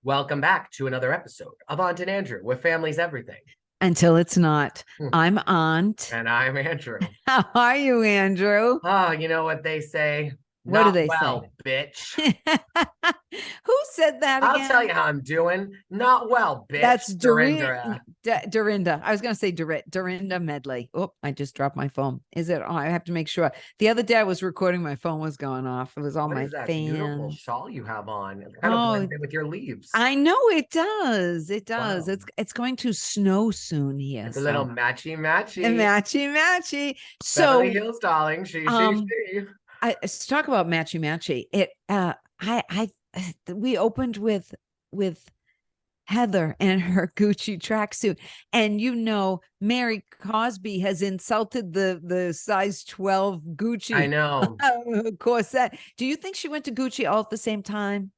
Welcome back to another episode of Aunt and Andrew, where family's everything. Until it's not. I'm Aunt. And I'm Andrew. How are you, Andrew? Oh, you know what they say? What do Not they well, say? bitch. Who said that again? I'll tell you how I'm doing. Not well, bitch. That's Dorinda. Dorinda. I was going to say Dorinda Medley. Oh, I just dropped my phone. Is it? Oh, I have to make sure. The other day I was recording, my phone was going off. It was all What my is that fans. beautiful shawl you have on? It kind of blends in with your leaves. I know it does. It does. Wow. It's going to snow soon here. It's a little matchy. Matchy. So Beverly Hills, darling. She. Let's talk about matchy. We opened with Heather and her Gucci tracksuit, and Mary Cosby has insulted the size 12 Gucci. I know. Corset. Do you think she went to Gucci all at the same time?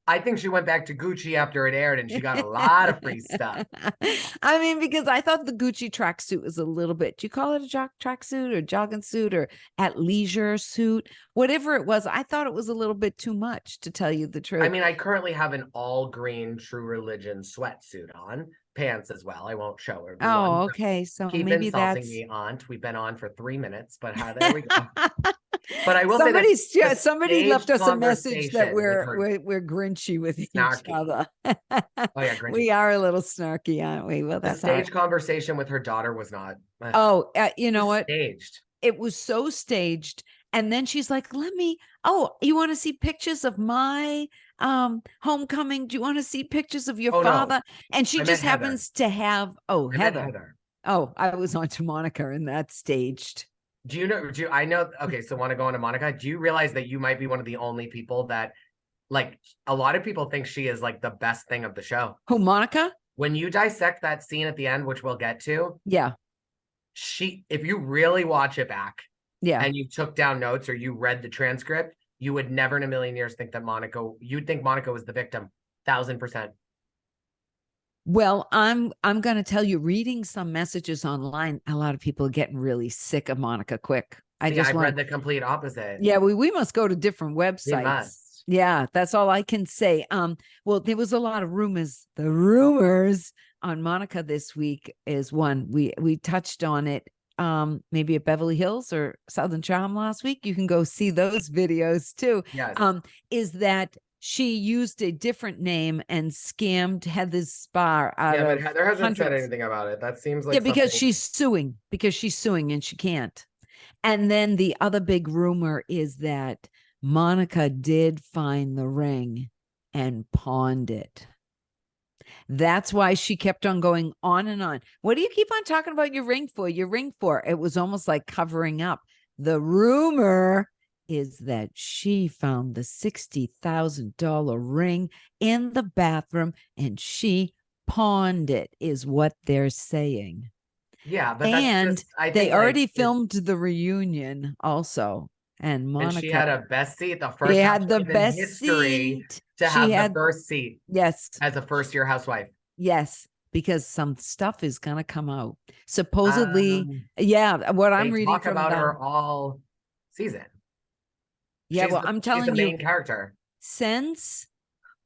I think she went back to Gucci after it aired, and she got a lot of free stuff. I mean, because I thought the Gucci tracksuit was a little bit, do you call it a tracksuit or jogging suit or athleisure suit? Whatever it was, I thought it was a little bit too much, to tell you the truth. I mean, I currently have an all green True Religion sweatsuit on, pants as well. I won't show everyone. Oh, okay. So keep maybe insulting that's me, Aunt. We've been on for 3 minutes, but there we go. But I will say somebody left us a message that we're grinchy with each other. Oh yeah, grinchy. We are a little snarky, aren't we? Well, that's the stage conversation with her daughter was not. You know what? Staged. It was so staged. And then she's like, you want to see pictures of my homecoming? Do you want to see pictures of your father? No. And she just happens to have, Heather. Oh, I was on to Monica, and that's staged. I know. Okay, so want to go on to Monica. Do you realize that you might be one of the only people that, like, a lot of people think she is like the best thing of the show? Who, Monica? When you dissect that scene at the end, which we'll get to. Yeah. If you really watch it back. Yeah. And you took down notes or you read the transcript, you would never in a million years think that you'd think Monica was the victim. 1,000%. Well, I'm going to tell you, reading some messages online, a lot of people are getting really sick of Monica quick. I've read the complete opposite. Yeah, we must go to different websites. We must. Yeah, that's all I can say. Well, there was a lot of rumors. The rumors on Monica this week is one. We touched on it. Maybe at Beverly Hills or Southern Charm last week. You can go see those videos too. Yes. Is that she used a different name and scammed Heather's spa out of but Heather hasn't said anything about it. That seems like because she's suing and she can't. And then the other big rumor is that Monica did find the ring and pawned it. That's why she kept on going on and on. What do you keep on talking about your ring for? It was almost like covering up. The rumor is that she found the $60,000 ring in the bathroom and she pawned it, is what they're saying. Yeah, but they already filmed the reunion also. And Monica, she had a best seat, the first had the best seat to have the first seat. Yes, as a first-year housewife. Yes, because some stuff is gonna come out. Supposedly, what I'm reading talk about her all season. Yeah, I'm telling you, she's the main character. Since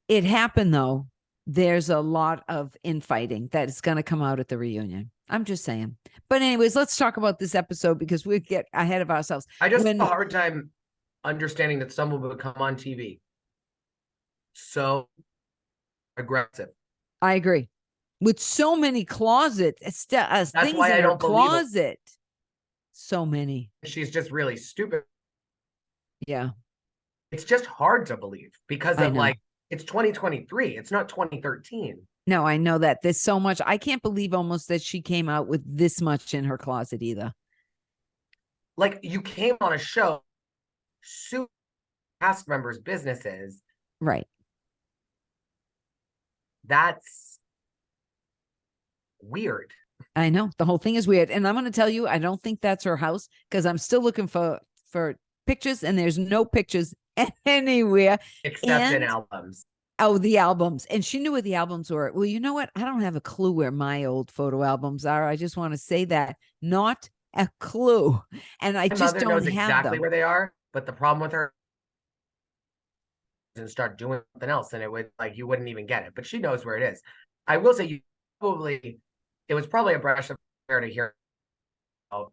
it happened, though, there's a lot of infighting that is going to come out at the reunion. I'm just saying. But anyways, let's talk about this episode because we get ahead of ourselves. I just have a hard time understanding that someone would come on TV so aggressive. I agree. With so many things why in her closet. So many. She's just really stupid. Yeah. It's just hard to believe because of it's 2023. It's not 2013. No, I know that. There's so much. I can't believe almost that she came out with this much in her closet either. Like, you came on a show, sue cast members' businesses. Right. That's weird. I know. The whole thing is weird. And I'm going to tell you, I don't think that's her house because I'm still looking for pictures and there's no pictures anywhere. Except in albums. Oh, the albums. And she knew where the albums were. Well, you know what? I don't have a clue where my old photo albums are. I just want to say that. Not a clue. And I just don't have exactly them. Where they are. But the problem with her and start doing something else, and it would like you wouldn't even get it. But she knows where it is. I will say it was probably a brush of air to hear about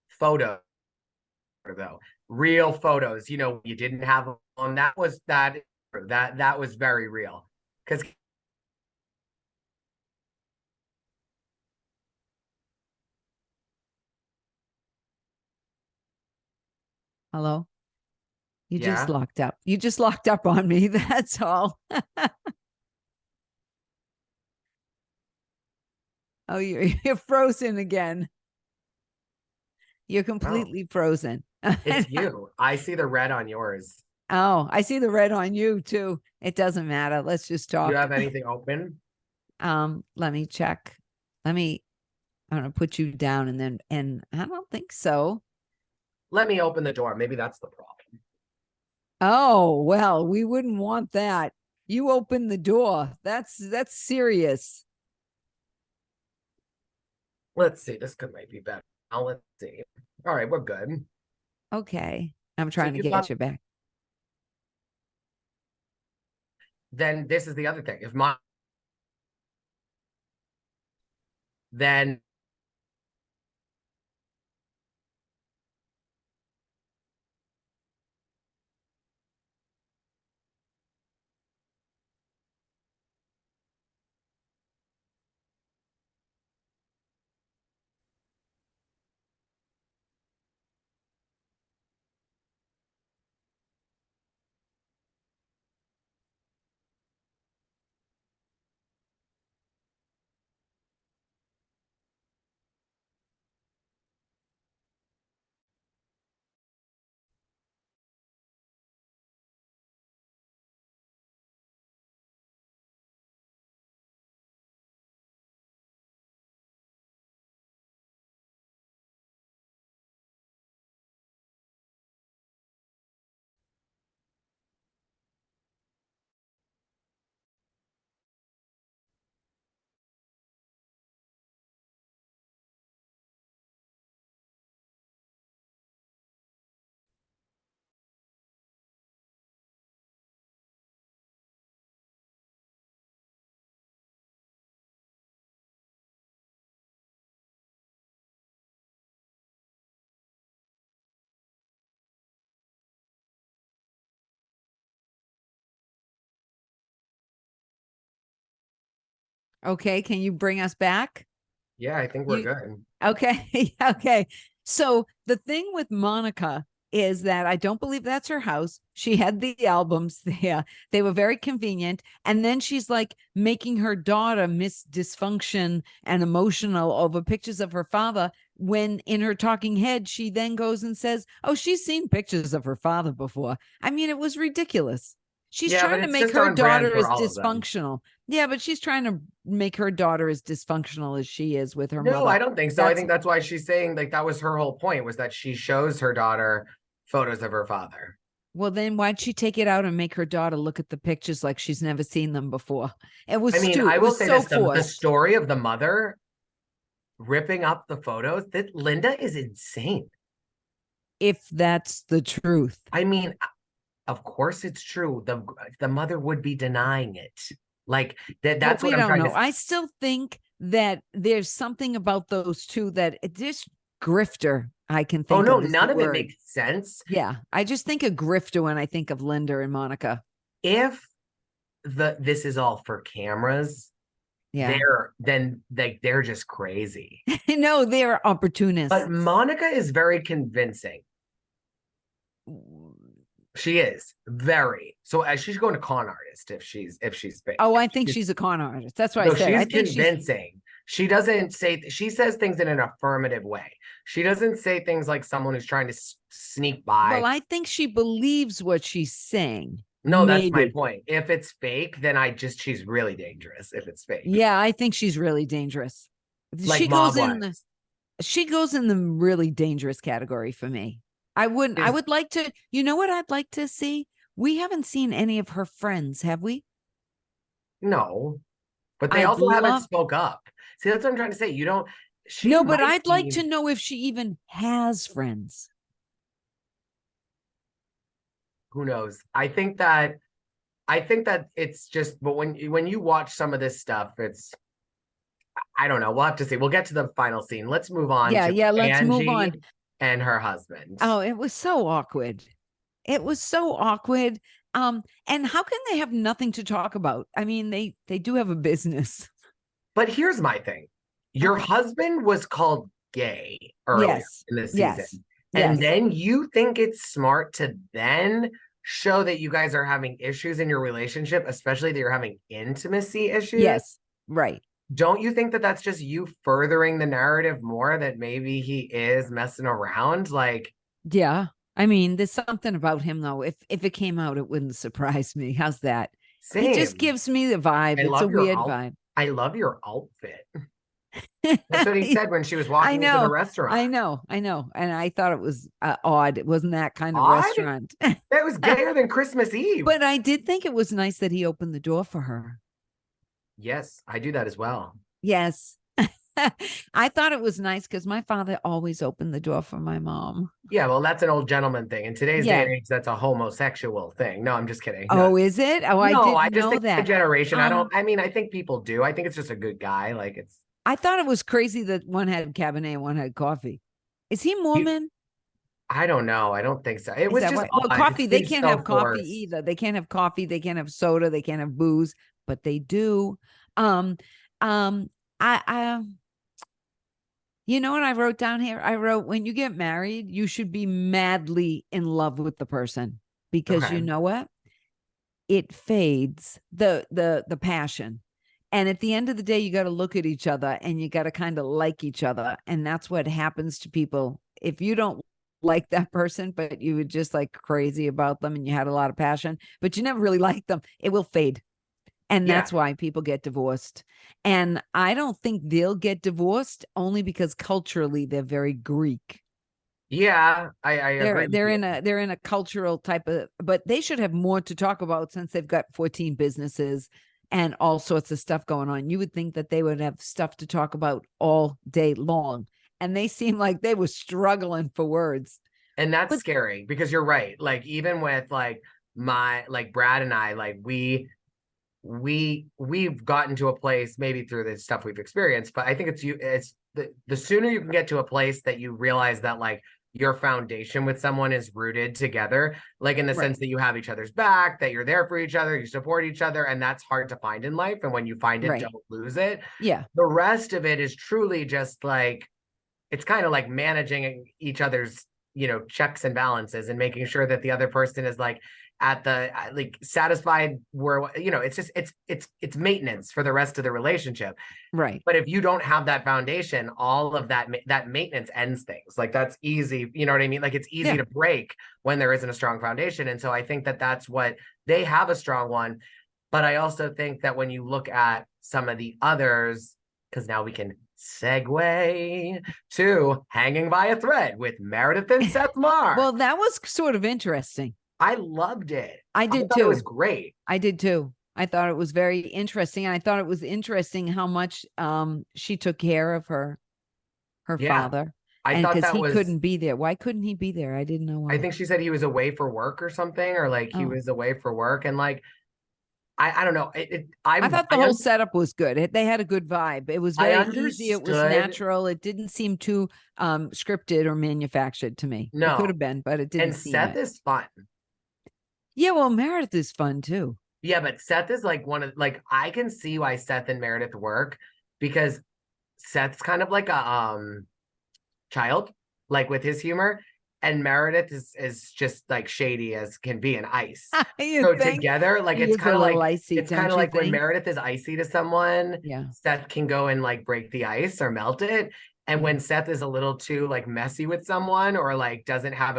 photos though. Real photos, you didn't have on that was that was very real. Because Hello? You just yeah. locked up. You just locked up on me. That's all. Oh, you're frozen again. You're Oh, completely frozen. it's you. I see the red on yours. Oh, I see the red on you too. It doesn't matter. Let's just Do you talk. have anything open? Let me check. I'm gonna put you down and I don't think so. Let me open the door. Maybe that's the problem. Oh, well, we wouldn't want that. You open the door. That's serious. Let's see. This might be better. Now let's see. All right, we're good. Okay. I'm So trying to get you back. Then this is the other thing. Then Okay, can you bring us back? yeah, I think we're You good. okay? Okay. So the thing with Monica is that I don't believe that's her house. She had the albums there. They were very convenient. And then she's like making her daughter miss dysfunction and emotional over pictures of her father. When in her talking head, she then goes and says, oh, she's seen pictures of her father before. I mean, it was ridiculous. She's Yeah, but trying to it's make just her on brand daughter for as all of them. dysfunctional. Yeah, but she's trying to make her daughter as dysfunctional as she is with her No, mother. I don't think so. I think that's why she's saying like that was her whole point was that she shows her daughter photos of her father. Well, then why'd she take it out and make her daughter look at the pictures like she's never seen them before? It was I mean, I It will was say so this, the forced. story of the mother ripping up the photos, that Linda is insane. If that's the truth. I mean, of course it's true. The mother would be denying it. Like that's We what I'm don't trying know. to I still think that there's something about those two that this grifter I can Oh think no, of is the none of it word. makes sense. Yeah, I just think of grifter when I think of Linda and Monica. If this is all for cameras, Yeah. they're just crazy. No, they're opportunists. But Monica is very convincing. She is very. So as she's going to con artist if she's fake. Oh, I think she's a con artist. That's what No, I said. she's I think convincing. She doesn't say, she says things in an affirmative way. She doesn't say things like someone who's trying to sneak by. Well, I think she believes what she's saying. No, that's my Maybe. point. If it's fake, then she's really dangerous if it's fake. Yeah, I think she's really dangerous. Like She goes mob in wives. she goes in the really dangerous category for me. I would like to, you know what I'd like to see? We haven't seen any of her friends, have we? No, but they I'd also haven't love spoke up. See, that's what I'm trying to say. You don't, she No, but might I'd like to be, know if she even has friends. who knows? I think that I think that it's just, but when you watch some of this stuff, I don't know. We'll have to see. We'll get to the final scene. Let's move on Yeah, to yeah, let's move Angie on. and her husband. Oh, it was so awkward. It was so awkward. And how can they have nothing to talk about? I mean, they do have a business. But here's my thing. Your Okay. husband was called gay earlier Yes. in the season. Yes. And Yes. then you think it's smart to then show that you guys are having issues in your relationship, especially that you're having intimacy issues? Yes. Right. Don't you think that that's just you furthering the narrative more that maybe he is messing around? Like, Yeah. I mean, there's something about him though. If it came out, it wouldn't surprise me. How's that? He just same. gives me the vibe. I It's a love your weird vibe. I love your outfit. That's what he said when she was I walking into the know. restaurant. I know. I know. And I thought it was odd. It wasn't that kind of Odd? restaurant. That was gayer than Christmas Eve. But I did think it was nice that he opened the door for her. Yes, I do that as well. Yes. I thought it was nice because my father always opened the door for my mom. Yeah, well, that's an old gentleman thing. In today's day Yeah. and age, that's a homosexual thing. No, I'm just kidding. Oh, No, is it? Oh, I no, didn't I just know think the that. generation. I mean, I think people do. I think it's just a good guy. Like it's. I thought it was crazy that one had Cabernet and one had coffee. Is he Mormon? I don't know. I don't think so. It Is was that just why? Well, odd. coffee, It they seems can't so have coffee forced. either. They can't have coffee, they can't have soda, they can't have booze, but they do. Um, I you know what I wrote down here? I wrote, when you get married, you should be madly in love with the person, because Okay. you know what? It fades the passion. And at the end of the day, you got to look at each other and you got to kind of like each other. And that's what happens to people. If you don't like that person, but you were just like crazy about them and you had a lot of passion, but you never really liked them, it will fade. And Yeah. that's why people get divorced. And I don't think they'll get divorced only because culturally they're very Greek. Yeah, I agree. They're in a cultural type of, but they should have more to talk about since they've got 14 businesses and all sorts of stuff going on. You would think that they would have stuff to talk about all day long. And they seem like they were struggling for words. And that's But scary because you're right. Like even with like Brad and I, like we've gotten to a place, maybe through the stuff we've experienced, but I think it's the sooner you can get to a place that you realize that like your foundation with someone is rooted together, like in the sense that you have each other's back, that you're there for each other, you support each other, and that's hard to find in life. And when you find it, don't lose it. Yeah. The rest of it is truly just like, it's kind of like managing each other's, checks and balances and making sure that the other person is like at the like satisfied where it's just it's maintenance for the rest of the relationship. Right. But if you don't have that foundation, all of that maintenance ends things. Like that's easy, you know what I mean? Like it's easy to break when there isn't a strong foundation. And so I think that that's what they have, a strong one. But I also think that when you look at some of the others, because now we can segue to Hanging by a Thread with Meredith and Seth Marr. Well, that was sort of interesting. I loved it. I did thought too. It was great. I did too. I thought it was very interesting. And I thought it was interesting how much she took care of her father. I thought that he couldn't be there. Why couldn't he be there? I didn't know why. I think she said he was away for work or something, or like he was away for work. And like, I don't know. I thought the whole setup was good. They had a good vibe. It was very easy. It was natural. It didn't seem too scripted or manufactured to me. No. It could have been, but it didn't. And Seth is fun. Yeah, well, Meredith is fun too. Yeah, but Seth is like I can see why Seth and Meredith work, because Seth's kind of like a child, like with his humor, and Meredith is just like shady as can be, and ice. So together, like it's kind of like icy, it's kind of like when Meredith is icy to someone, Seth can go and like break the ice or melt it. And when Seth is a little too like messy with someone, or like doesn't have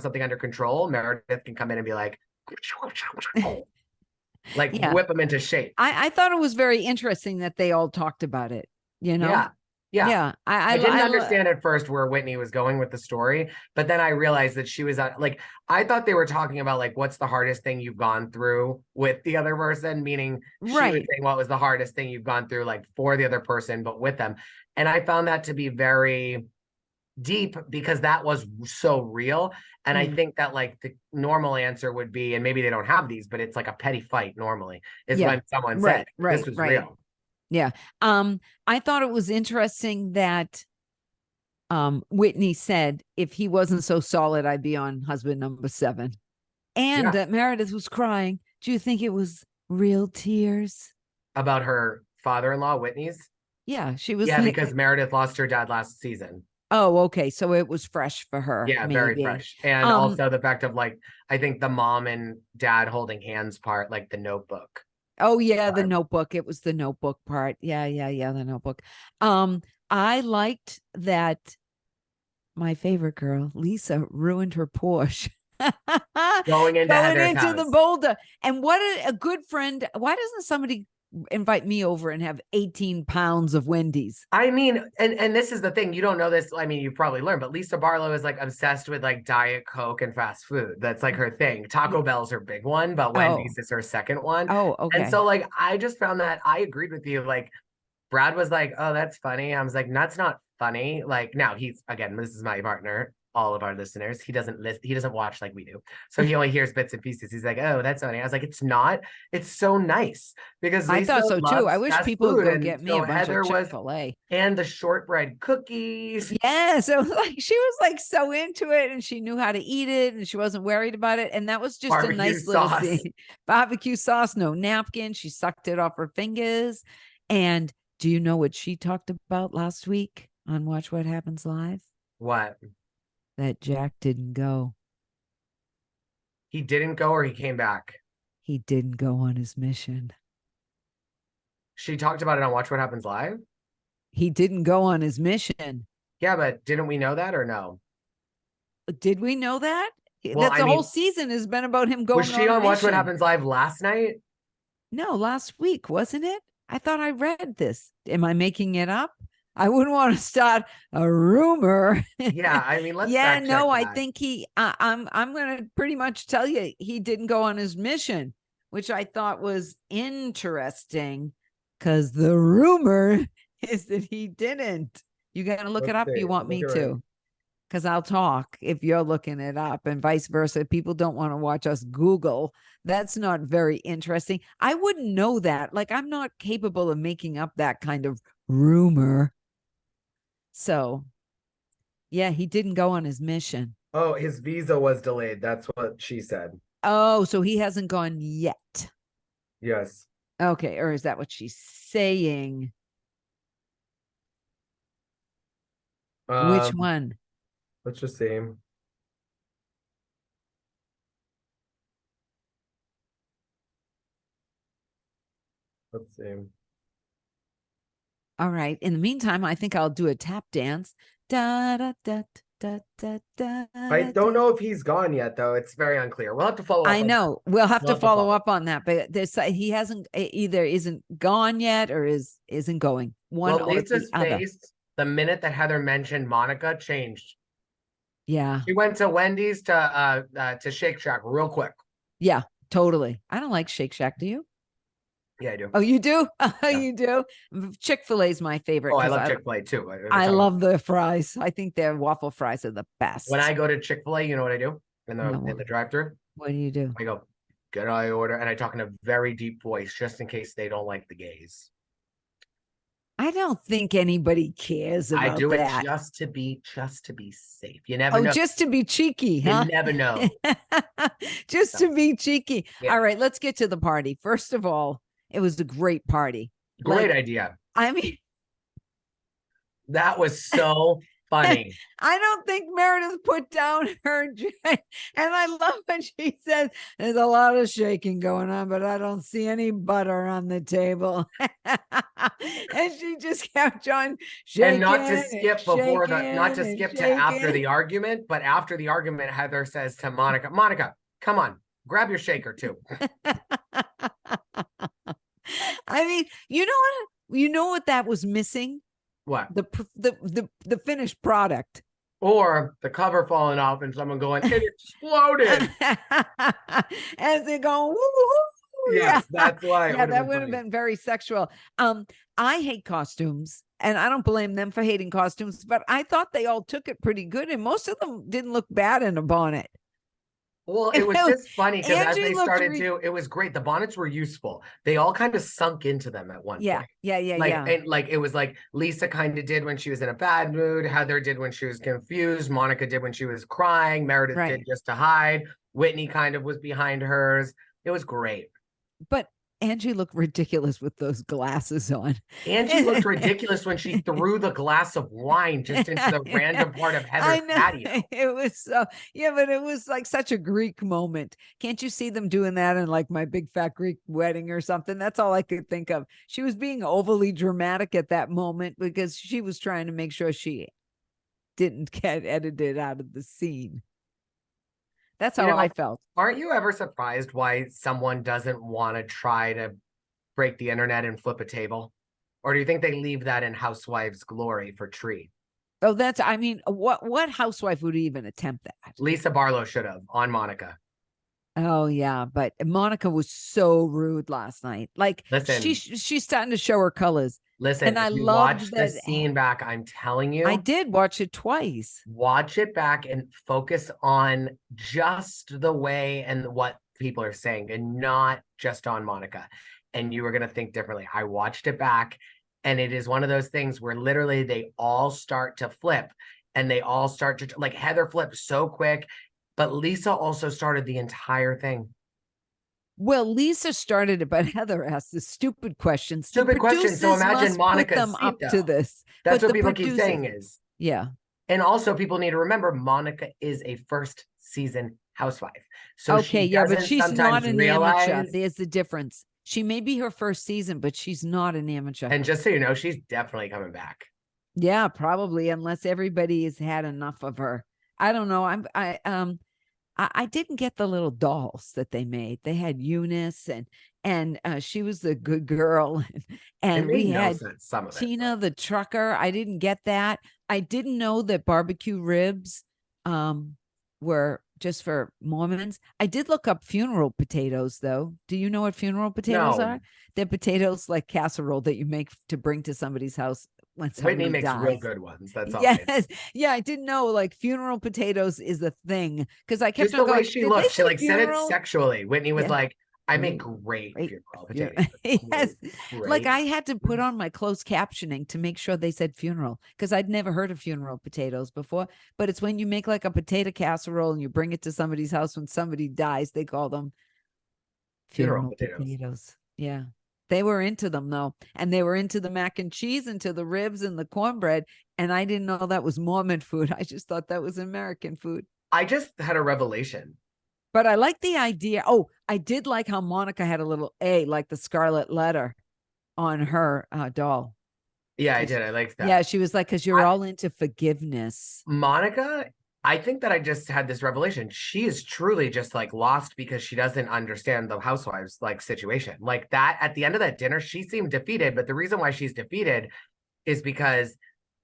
something under control, Meredith can come in and be like whip them into shape. I thought it was very interesting that they all talked about it, Yeah. I didn't understand at first where Whitney was going with the story, but then I realized that she was like, I thought they were talking about like, what's the hardest thing you've gone through with the other person, meaning she was saying what was the hardest thing you've gone through like for the other person, but with them. And I found that to be very deep because that was so real. And I Mm. think that like the normal answer would be, and maybe they don't have these, but it's like a petty fight normally is Yeah. when someone said Right. this Right. was Right. real. Yeah. I thought it was interesting that Whitney said, if he wasn't so solid, I'd be on husband number 7. And Yeah. that Meredith was crying. Do you think it was real tears? About her father-in-law, Whitney's. Yeah, she was. Yeah, because Meredith lost her dad last season. Oh, okay. So it was fresh for her, Yeah, very maybe. fresh. And also the fact of like, I think the mom and dad holding hands part, like the Notebook. Oh yeah, the Notebook. It was the Notebook part. Yeah, the Notebook. I liked that my favorite girl, Lisa, ruined her Porsche. Going into Heather's the house. boulder. And what a good friend. Why doesn't somebody invite me over and have 18 pounds of Wendy's? I mean, and this is the thing, you don't know this. I mean, you probably learned, but Lisa Barlow is like obsessed with like Diet Coke and fast food. That's like her thing. Taco Bell's her big one, but Wendy's is her second one. Oh, okay. And so like I just found that I agreed with you. Like Brad was like, oh, that's funny. I was like, that's not funny. Like now he's, again, this is my partner, all of our listeners. He doesn't listen, he doesn't watch like we do. So he only hears bits and pieces. He's like, oh, that's funny. I was like, it's not. It's so nice because Lisa I thought so too. I wish fast people would food, go get me a bunch Heather of Chick-fil-A. and the shortbread cookies. Yeah, so like she was like so into it, and she knew how to eat it, and she wasn't worried about it. And that was just Barbecue a nice sauce. little scene. Barbecue sauce, no napkin. She sucked it off her fingers. And do you know what she talked about last week on Watch What Happens Live? What? That Jack didn't go. He didn't go, or he came back? He didn't go on his mission. She talked about it on Watch What Happens Live? He didn't go on his mission. Yeah, but didn't we know that or no? Did we know that? Well, That's the whole season has been about him going. Was she on Watch What Happens Live last night? No, last week, wasn't it? I thought I read this. Am I making it up? I wouldn't want to start a rumor. Yeah, I mean, let's yeah, no, I that. think I'm going to pretty much tell you he didn't go on his mission, which I thought was interesting because the rumor is that he didn't. You got to look it up. You want me to? Because I'll talk if you're looking it up, and vice versa. People don't want to watch us Google. That's not very interesting. I wouldn't know that. Like, I'm not capable of making up that kind of rumor. So, yeah, he didn't go on his mission. Oh, his visa was delayed. That's what she said. Oh, so he hasn't gone yet. Yes. Okay, or is that what she's saying? Which one? Let's just see. Let's see. All right. In the meantime, I think I'll do a tap dance. Da, da, da, da, da, da, I don't know if he's gone yet, though. It's very unclear. We'll have to follow up. I know. We'll have to follow up on that. But there's he hasn't either isn't gone yet or isn't going. One or Lisa's the other. face, the minute that Heather mentioned Monica, changed. Yeah. She went to Wendy's to Shake Shack real quick. Yeah, totally. I don't like Shake Shack. Do you? Yeah, I do. Oh, you do? Yeah. You do? Chick-fil-A is my favorite. Oh, I love Chick-fil-A too. I love the fries. I think their waffle fries are the best. When I go to Chick-fil-A, you know what I do in the drive-thru? What do you do? I go, "Good, I order," and I talk in a very deep voice just in case they don't like the gays. I don't think anybody cares about that. I do it just to be safe. You never know. Just to be cheeky, huh? You never know. Just to be cheeky. Yeah. All right, let's get to the party. First of all, it was a great party. Great idea. I mean, that was so funny. I don't think Meredith put down her drink. And I love when she says, there's a lot of shaking going on, but I don't see any butter on the table. And she just kept on shaking. And not to skip to after the argument, but after the argument, Heather says to Monica, "Monica, come on, grab your shaker too." I mean, you know what that was missing? What? The finished product. Or the cover falling off and someone going, "It exploded." As they go, woo, Yes, that's why. Yeah, that would have been very sexual. I hate costumes, and I don't blame them for hating costumes, but I thought they all took it pretty good, and most of them didn't look bad in a bonnet. Well, it was just funny because as Angie they looked started to, it was great. The bonnets were useful. They all kind of sunk into them at one Yeah, point. yeah. And like it was like Lisa kind of did when she was in a bad mood. Heather did when she was confused. Monica did when she was crying. Meredith Right. did just to hide. Whitney kind of was behind hers. It was great. But Angie looked ridiculous with those glasses on. Angie looked ridiculous when she threw the glass of wine just into the random part of Heather's patio. It was so, yeah, but it was like such a Greek moment. Can't you see them doing that in like My Big Fat Greek Wedding or something? That's all I could think of. She was being overly dramatic at that moment because she was trying to make sure she didn't get edited out of the scene. That's how I felt. Aren't you ever surprised why someone doesn't want to try to break the internet and flip a table? Or do you think they leave that in Housewives' glory for Tree? Oh, I mean, what housewife would even attempt that? Lisa Barlow should have on Monica. Oh yeah, but Monica was so rude last night. Like, listen, she's starting to show her colors. Listen, and I loved the scene back. I'm telling you, I did watch it twice. Watch it back and focus on just the way and what people are saying, and not just on Monica. And you were gonna think differently. I watched it back, and it is one of those things where literally they all start to flip, and they all start to like Heather flipped so quick. But Lisa also started the entire thing. Well, Lisa started it, but Heather asked the stupid questions. Stupid questions. So imagine Monica them up to this. That's what people keep saying is. Yeah. And also people need to remember Monica is a first season housewife. So okay, yeah, but she's not an amateur. There's the difference. She may be her first season, but she's not an amateur. And just so you know, she's definitely coming back. Yeah, probably, unless everybody has had enough of her. I don't know. I didn't get the little dolls that they made. They had Eunice and she was the good girl, and we had some of Tina the trucker. I didn't get that. I didn't know that barbecue ribs were just for Mormons. I did look up funeral potatoes, though. Do you know what funeral potatoes are? They're potatoes like casserole that you make to bring to somebody's house. Whitney makes real good ones. That's all. Yes, yeah. I didn't know like funeral potatoes is a thing because I kept just the way she looked. She like said it sexually. Whitney was like, "I make great funeral potatoes." Yes, like I had to put on my closed captioning to make sure they said funeral because I'd never heard of funeral potatoes before. But it's when you make like a potato casserole and you bring it to somebody's house when somebody dies. They call them funeral potatoes. Yeah. They were into them, though, and they were into the mac and cheese, into the ribs and the cornbread, and I didn't know that was Mormon food. I just thought that was American food. I just had a revelation. But I like the idea. Oh, I did like how Monica had a little A, like the scarlet letter on her doll. Yeah, I did. I liked that. Yeah, she was like, because you're all into forgiveness. Monica, I think that I just had this revelation. She is truly just like lost because she doesn't understand the housewives like situation. Like that at the end of that dinner, she seemed defeated. But the reason why she's defeated is because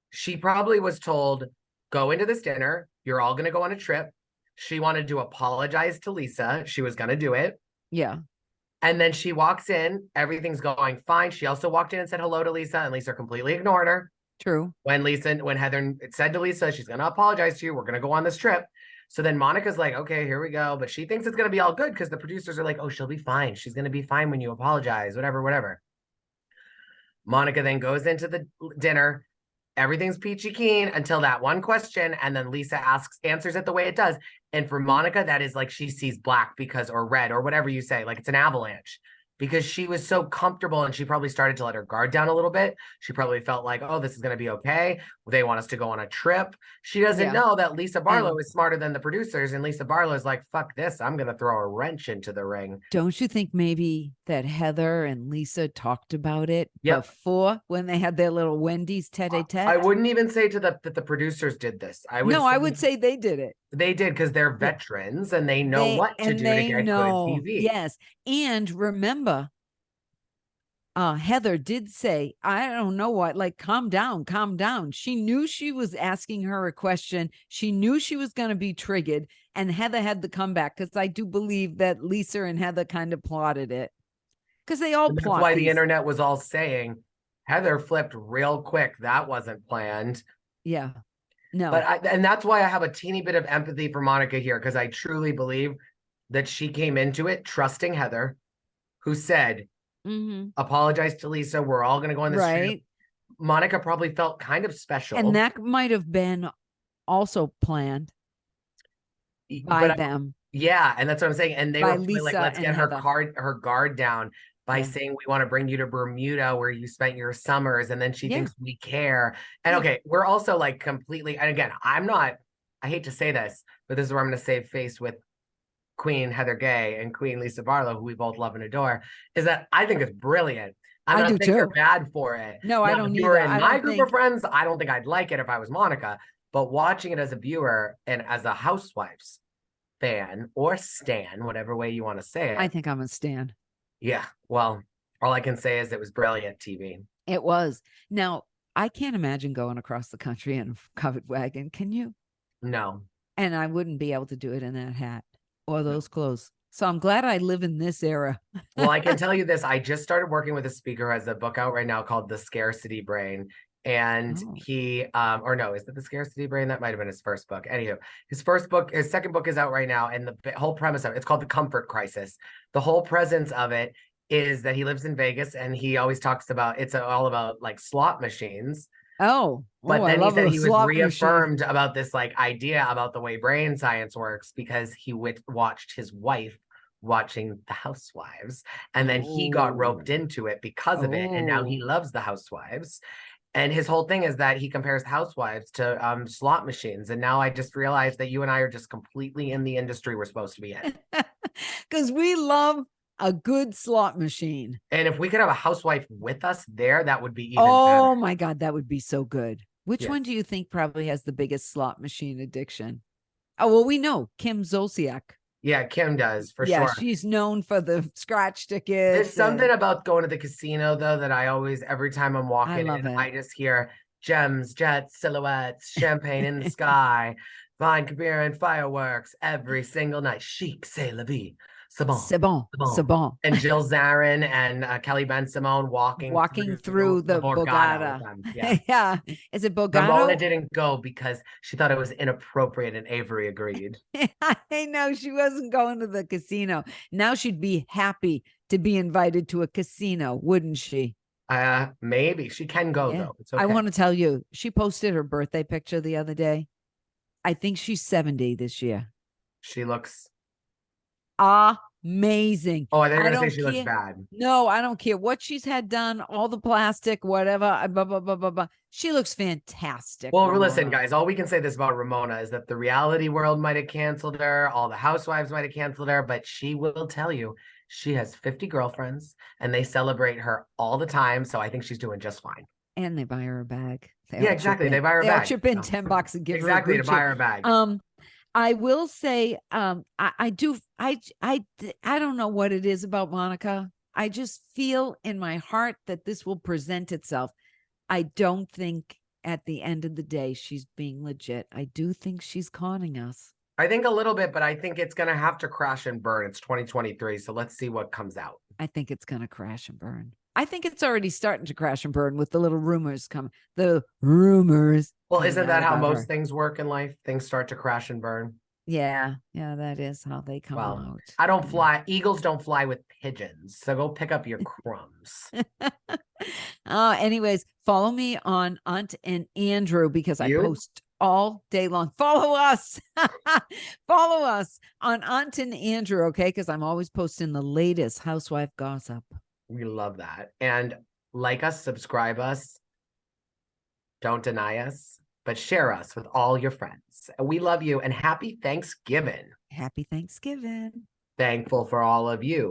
she probably was told, go into this dinner. You're all going to go on a trip. She wanted to apologize to Lisa. She was going to do it. Yeah. And then she walks in. Everything's going fine. She also walked in and said hello to Lisa, and Lisa completely ignored her. True. When Heather said to Lisa, she's going to apologize to you. We're going to go on this trip. So then Monica's like, okay, here we go. But she thinks it's going to be all good because the producers are like, oh, she'll be fine. She's going to be fine when you apologize, whatever. Monica then goes into the dinner. Everything's peachy keen until that one question. And then Lisa answers it the way it does. And for Monica, that is like she sees black or red or whatever you say, like it's an avalanche. Because she was so comfortable and she probably started to let her guard down a little bit. She probably felt like, oh, this is going to be okay. They want us to go on a trip. She doesn't know that Lisa Barlow is smarter than the producers. And Lisa Barlow is like, fuck this. I'm going to throw a wrench into the ring. Don't you think maybe that Heather and Lisa talked about it before when they had their little Wendy's tete-a-tete? I wouldn't even say that the producers did this. I would say they did it. They did because they're veterans and they know what to do to get good TV. Yes. And remember, Heather did say, I don't know what, like, calm down. She knew she was asking her a question. She knew she was going to be triggered. And Heather had the comeback because I do believe that Lisa and Heather kind of plotted it. because they all And that's plot why the these. internet was all saying Heather flipped real quick. That wasn't planned. Yeah. No. And that's why I have a teeny bit of empathy for Monica here, because I truly believe that she came into it trusting Heather, who said, apologize to Lisa. We're all going to go on this trip. Right. Monica probably felt kind of special. And that might have been also planned by them. Yeah, and that's what I'm saying. And they By were probably like, Lisa let's and get Heather. her guard down by saying we want to bring you to Bermuda where you spent your summers, and then she thinks we care. And okay, we're also like completely, and again, I hate to say this, but this is where I'm going to save face with Queen Heather Gay and Queen Lisa Barlow, who we both love and adore, is that I think it's brilliant. I'm not saying you're bad for it. No, I don't either. If you were in my group of friends, I don't think I'd like it if I was Monica, but watching it as a viewer and as a Housewives fan or stan, whatever way you want to say it. I think I'm a stan. Yeah. Well, all I can say is it was brilliant TV. It was. Now, I can't imagine going across the country in a covered wagon. Can you? No. And I wouldn't be able to do it in that hat or those clothes. So I'm glad I live in this era. Well, I can tell you this. I just started working with a speaker who has a book out right now called The Scarcity Brain. And he, or no, is it The Scarcity Brain? That might have been his first book. Anywho, his second book is out right now. And the whole premise of it, it's called The Comfort Crisis. The whole presence of it is that he lives in Vegas and he always talks about, it's all about like slot machines. But then he said he was reaffirmed about this like idea about the way brain science works because he watched his wife watching the Housewives, and then he got roped into it because of it, and now he loves the Housewives. And his whole thing is that he compares Housewives to slot machines. And now I just realized that you and I are just completely in the industry we're supposed to be in. Because we love a good slot machine. And if we could have a housewife with us there, that would be even better. My God, that would be so good. Which one do you think probably has the biggest slot machine addiction? Oh, well, we know Kim Zolciak. Yeah, Kim does, for sure. Yeah, she's known for the scratch tickets. There's something about going to the casino, though, that I always, every time I'm walking in, I just hear gems, jets, silhouettes, champagne in the sky, fine beer and fireworks every single night. Chic, c'est la vie. C'est bon. And Jill Zarin and Kelly Ben Simone walking through the Borgata. Yeah. Is it Borgata? Ramona didn't go because she thought it was inappropriate, and Avery agreed. I know she wasn't going to the casino. Now she'd be happy to be invited to a casino, wouldn't she? Maybe. She can go, though. It's okay. I want to tell you, she posted her birthday picture the other day. I think she's 70 this year. She looks amazing. Oh, they're gonna say she looks bad. No, I don't care what she's had done, all the plastic, whatever. Blah, blah, blah, blah, blah. She looks fantastic. Well, listen, guys, all we can say this about Ramona is that the reality world might have canceled her, all the housewives might have canceled her, but she will tell you she has 50 girlfriends and they celebrate her all the time. So I think she's doing just fine. And they buy her a bag. Yeah, exactly. They buy her a bag. They'll chip in $10 and give her to buy her a bag. I will say, I don't know what it is about Monica. I just feel in my heart that this will present itself. I don't think at the end of the day, she's being legit. I do think she's conning us. I think a little bit, but I think it's going to have to crash and burn. It's 2023. So let's see what comes out. I think it's going to crash and burn. I think it's already starting to crash and burn with the little rumors coming. The rumors. Well, isn't that how most things work in life? Things start to crash and burn. Yeah, that is how they come out. I don't fly. Eagles don't fly with pigeons. So go pick up your crumbs. Anyways, follow me on Aunt and Andrew because I post all day long. Follow us. Follow us on Aunt and Andrew, okay? Because I'm always posting the latest housewife gossip. We love that. And like us, subscribe us. Don't deny us, but share us with all your friends. We love you and happy Thanksgiving. Happy Thanksgiving. Thankful for all of you.